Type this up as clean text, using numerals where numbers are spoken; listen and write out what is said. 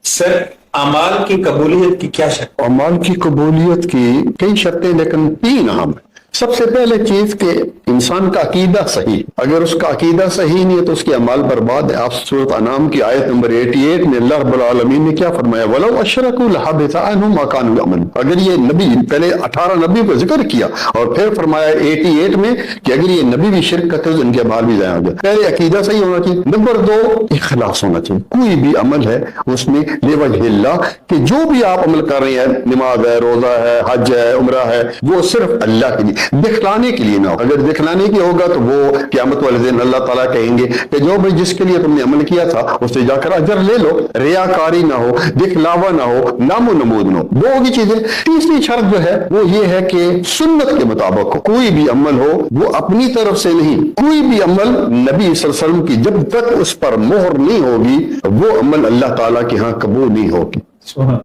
سر اعمال کی قبولیت کی کیا شرط؟ اعمال کی قبولیت کی کئی شرطیں لیکن 3 اہم ہیں۔ سب سے پہلے چیز کہ انسان کا عقیدہ صحیح، اگر اس کا عقیدہ صحیح نہیں ہے تو اس کے اعمال برباد ہے۔ آپ سورۃ انعام کی آیت نمبر 88 میں اللہ رب العالمین نے کیا فرمایا؟ وَلَوْ أَشْرَكُوا لَحَبِطَ عَنْهُمْ مَا كَانُوا يَعْمَلُونَ۔ اگر یہ نبی، پہلے 18 نبی کو ذکر کیا اور پھر فرمایا 88 میں کہ اگر یہ نبی بھی شرک کرتے تو ان کے اعمال بھی ضائع ہو جائے۔ پہلے عقیدہ صحیح ہونا چاہیے۔ نمبر 2 اخلاص ہونا چاہیے، کوئی بھی عمل ہے اس میں لِوَجْهِ اللَّهِ، کہ جو بھی آپ عمل کر رہے ہیں، نماز ہے، روزہ ہے، حج ہے، عمرہ ہے، وہ صرف اللہ کے لیے، دکھلانے کے لیے نہ ہو۔ اگر دکھلانے کی ہوگا تو وہ قیامت والے دن اللہ تعالیٰ کہیں گے کہ جو بھی جس کے لیے تم نے عمل کیا تھا اس سے جا کر اجر لے لو۔ ریاکاری نہ ہو، دکھلاوا نہ ہو، نام و نمود نہ ہو، وہ ہوگی چیزیں۔ تیسری شرط جو ہے وہ یہ ہے کہ سنت کے مطابق ہو، کوئی بھی عمل ہو وہ اپنی طرف سے نہیں، کوئی بھی عمل نبی صلی اللہ علیہ وسلم کی جب تک اس پر مہر نہیں ہوگی وہ عمل اللہ تعالیٰ کے ہاں قبول نہیں ہوگی۔